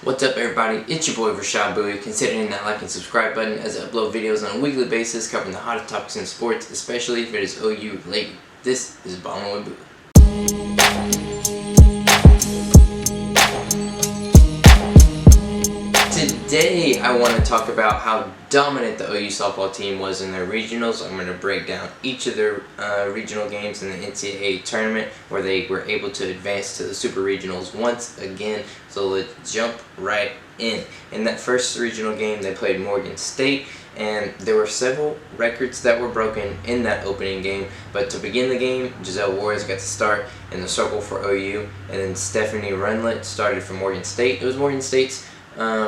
What's up, everybody? It's your boy Rashad Buie. Considering that like and subscribe button as I upload videos on a weekly basis covering the hottest topics in sports, especially if it is OU related. This is Ballin' with Buie. Today I want to talk about how dominant the OU softball team was in their regionals. I'm going to break down each of their regional games in the NCAA tournament where they were able to advance to the super regionals once again. So let's jump right in. In that first regional game they played Morgan State, and there were several records that were broken in that opening game. But to begin the game, Giselle Juarez got to start in the circle for OU, and then Stephanie Runlet started for Morgan State. It was Morgan State's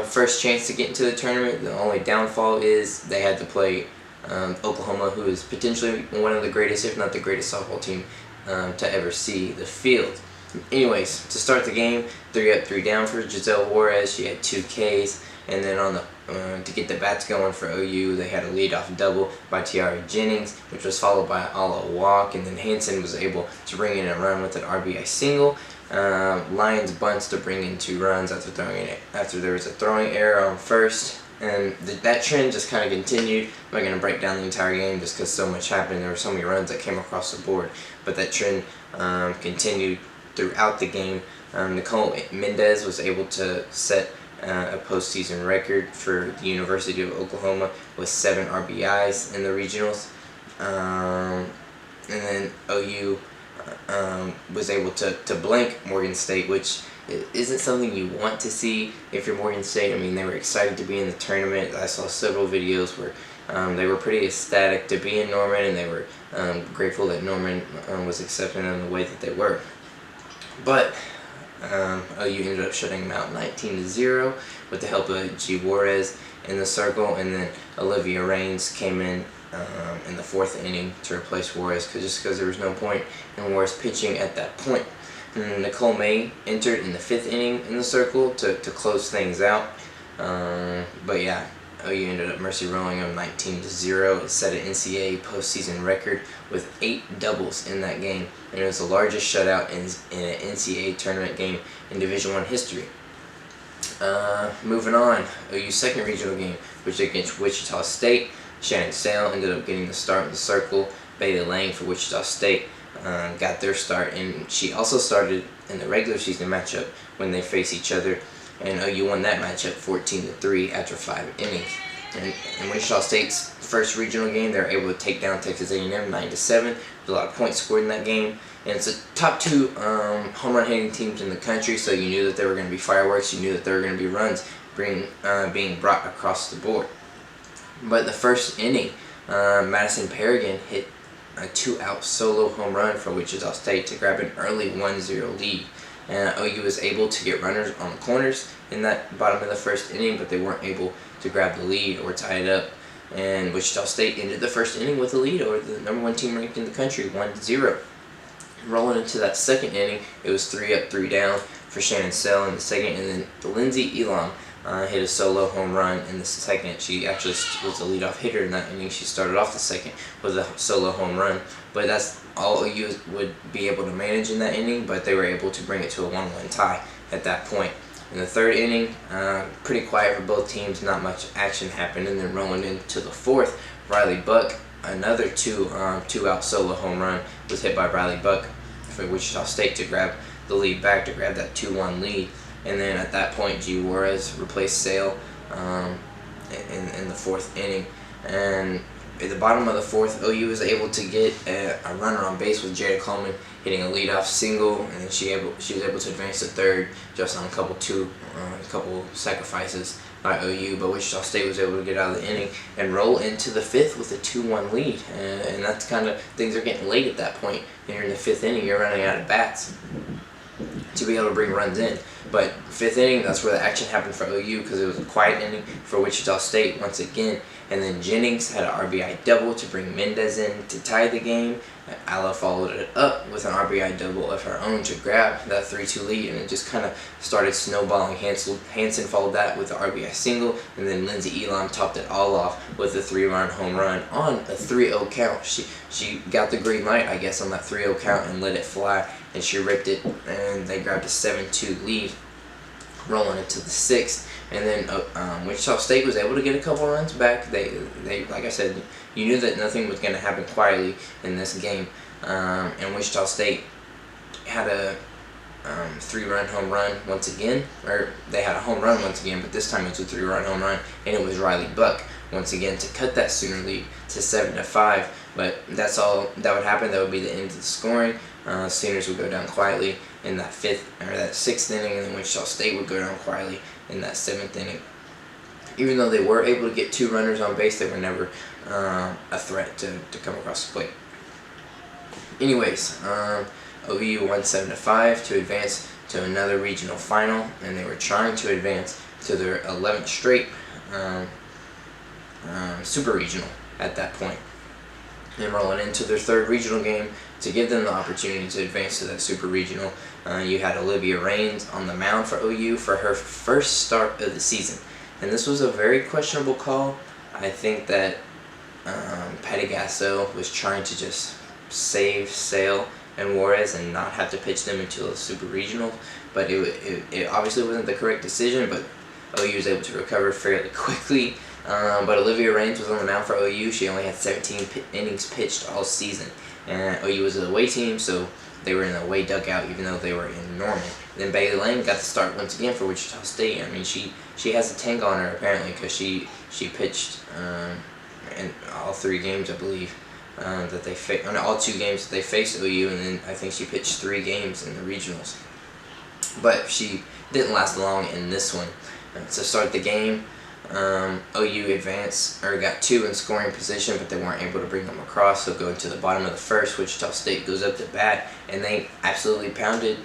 first chance to get into the tournament. The only downfall is they had to play Oklahoma, who is potentially one of the greatest, if not the greatest softball team to ever see the field. Anyways, to start the game, 3 up, 3 down for Giselle Juarez. She had 2 Ks, and then on the to get the bats going for OU, they had a leadoff double by Tiara Jennings, which was followed by Ala walk, and then Hanson was able to bring in a run with an RBI single. Lions bunts to bring in 2 runs after there was a throwing error on first, and that trend just kind of continued. I'm not going to break down the entire game just because so much happened. There were so many runs that came across the board, but that trend continued throughout the game. Nicole Mendez was able to set a postseason record for the University of Oklahoma with 7 RBIs in the regionals, and then OU was able to blank Morgan State, which isn't something you want to see if you're Morgan State. I mean, they were excited to be in the tournament. I saw several videos where they were pretty ecstatic to be in Norman, and they were grateful that Norman was accepting them the way that they were. But OU ended up shutting them out 19-0 with the help of G. Juarez in the circle, and then Olivia Raines came in the 4th inning to replace Juarez, because there was no point in Juarez pitching at that point. And Nicole May entered in the 5th inning in the circle to close things out. But yeah, OU ended up mercy rolling them 19-0. It set an NCAA postseason record with 8 doubles in that game, and it was the largest shutout in an NCAA tournament game in Division I history. Moving on, OU's second regional game, which was against Wichita State. Shannon Sale ended up getting the start in the circle. Bailey Lang for Wichita State got their start, and she also started in the regular season matchup when they faced each other, and OU won that matchup 14-3 after 5 innings. And in Wichita State's first regional game, they were able to take down Texas A&M 9-7. There's a lot of points scored in that game, and it's the top 2 home run hitting teams in the country, so you knew that there were going to be fireworks. You knew that there were going to be runs being brought across the board. But the first inning, Madison Perrigan hit a 2-out solo home run for Wichita State to grab an early 1-0 lead. And OU was able to get runners on the corners in that bottom of the first inning, but they weren't able to grab the lead or tie it up. And Wichita State ended the first inning with a lead over the number 1 team ranked in the country, 1-0. Rolling into that second inning, it was 3 up, 3 down for Shannon Sell in the second, and then Lindsey Elam hit a solo home run in the second. She actually was the leadoff hitter in that inning. She started off the second with a solo home run, but that's all OU would be able to manage in that inning, but they were able to bring it to a 1-1 tie at that point. In the third inning, pretty quiet for both teams, not much action happened, and then rolling into the fourth, Riley Buck, another 2-out solo home run was hit by Riley Buck for Wichita State to grab the lead back, to grab that 2-1 lead. And then at that point, G. Juarez replaced Sale in the 4th inning. And at the bottom of the 4th, OU was able to get a runner on base with Jada Coleman hitting a leadoff single, and she was able to advance to third just on a couple sacrifices by OU. But Wichita State was able to get out of the inning and roll into the 5th with a 2-1 lead. And that's kind of, things are getting late at that point. You're in the 5th inning, you're running out of bats to be able to bring runs in. But 5th inning, that's where the action happened for OU, because it was a quiet inning for Wichita State once again. And then Jennings had an RBI double to bring Mendez in to tie the game. Ala followed it up with an RBI double of her own to grab that 3-2 lead, and it just kind of started snowballing. Hanson followed that with an RBI single, and then Lindsey Elam topped it all off with a 3-run home run on a 3-0 count. She got the green light, I guess, on that 3-0 count and let it fly, and she ripped it, and they grabbed a 7-2 lead rolling into the 6th, and then Wichita State was able to get a couple runs back. They like I said, you knew that nothing was going to happen quietly in this game, and Wichita State had a 3-run home run once again, or they had a home run once again, but this time it was a 3-run home run, and it was Riley Buck once again to cut that Sooner lead to 7-5. But that's all that would happen. That would be the end of the scoring. Sooners would go down quietly in that 6th inning, and then Wichita State would go down quietly in that 7th inning. Even though they were able to get 2 runners on base, they were never a threat to come across the plate. Anyways, OU won 7-5 to advance to another regional final, and they were trying to advance to their 11th straight super regional at that point, and rolling into their 3rd regional game to give them the opportunity to advance to that super regional. You had Olivia Raines on the mound for OU for her first start of the season, and this was a very questionable call. I think that Patty Gasso was trying to just save Sale and Juarez and not have to pitch them until a super regional, but it obviously wasn't the correct decision. But OU was able to recover fairly quickly. But Olivia Raines was on the mound for OU. She only had 17 innings pitched all season, and OU was an away team, so they were in the away dugout even though they were in Norman. Then Bailey Lane got the start once again for Wichita State. I mean, she has a tank on her apparently, because she pitched in all 3 games, I believe. That they all 2 games that they faced OU, and then I think she pitched 3 games in the regionals. But she didn't last long in this one. To start the game, OU advanced, or got 2 in scoring position, but they weren't able to bring them across. So going to the bottom of the 1st, Wichita State goes up to bat, and they absolutely pounded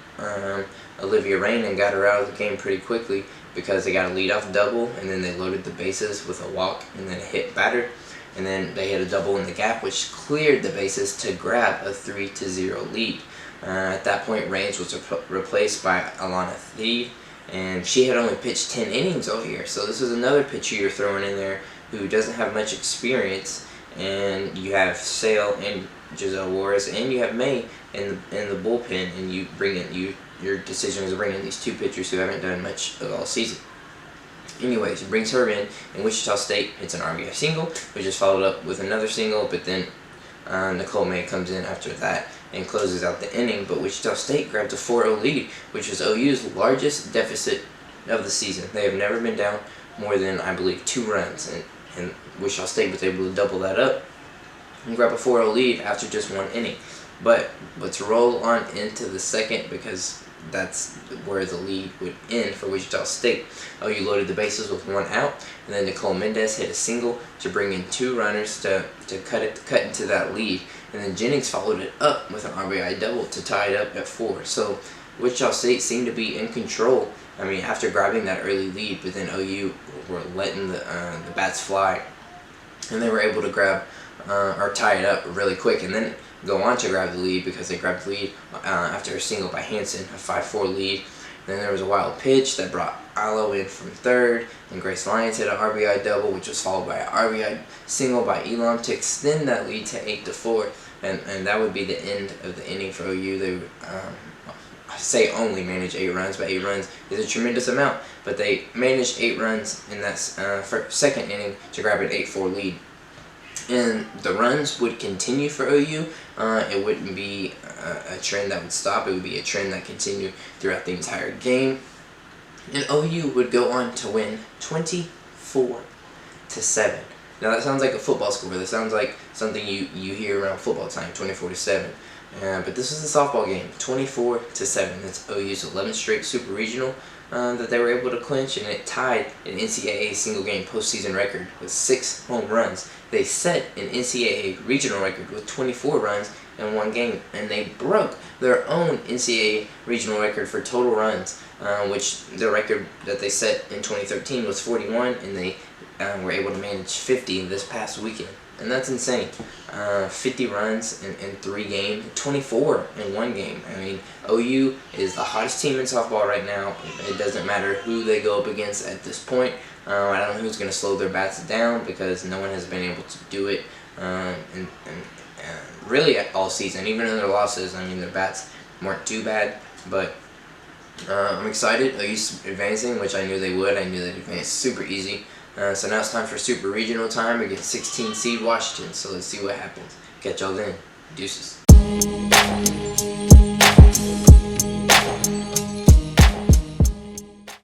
Olivia Rain and got her out of the game pretty quickly, because they got a leadoff double, and then they loaded the bases with a walk and then a hit batter. And then they hit a double in the gap, which cleared the bases to grab a 3-0 lead. At that point, Raines was replaced by Alana Thied, and she had only pitched 10 innings all year. So this is another pitcher you're throwing in there who doesn't have much experience. And you have Sale and Giselle Juarez, and you have May in the bullpen, and you bring in your decision is to bring in these 2 pitchers who haven't done much of all season. Anyways, he brings her in, and Wichita State hits an RBI single, which is followed up with another single, but then Nicole May comes in after that and closes out the inning. But Wichita State grabs a 4-0 lead, which is OU's largest deficit of the season. They have never been down more than, I believe, 2 runs, and Wichita State was able to double that up and grab a 4-0 lead after just 1 inning. But let's roll on into the 2nd, because that's where the lead would end for Wichita State. OU loaded the bases with 1 out, and then Nicole Mendez hit a single to bring in 2 runners to cut into that lead, and then Jennings followed it up with an RBI double to tie it up at 4. So Wichita State seemed to be in control. I mean, after grabbing that early lead, but then OU were letting the bats fly, and they were able to grab or tie it up really quick, and then go on to grab the lead, because they grabbed the lead after a single by Hansen, a 5-4 lead. Then there was a wild pitch that brought Alo in from 3rd, and Grace Lyons hit an RBI double, which was followed by an RBI single by Elam to extend that lead to 8-4, and that would be the end of the inning for OU. They would, I say only manage 8 runs, but 8 runs is a tremendous amount, but they managed 8 runs in that 2nd inning to grab an 8-4 lead. And the runs would continue for OU. It wouldn't be a trend that would stop. It would be a trend that continued throughout the entire game. And OU would go on to win 24-7. Now that sounds like a football score. That sounds like something you hear around football time, 24-7. But this is a softball game, 24-7. That's OU's 11th straight super regional that they were able to clinch, and it tied an NCAA single game postseason record with 6 home runs. They set an NCAA regional record with 24 runs in 1 game, and they broke their own NCAA regional record for total runs, which the record that they set in 2013 was 41, and they were able to manage 50 this past weekend. And that's insane. 50 runs in 3 games, 24 in 1 game. I mean, OU is the hottest team in softball right now. It doesn't matter who they go up against at this point. I don't know who's going to slow their bats down, because no one has been able to do it and really all season. Even in their losses, I mean, their bats weren't too bad, but I'm excited. OU's advancing, which I knew they would. I knew they'd advance super easy. So now it's time for super regional time against 16 seed Washington. So let's see what happens. Catch y'all then. Deuces.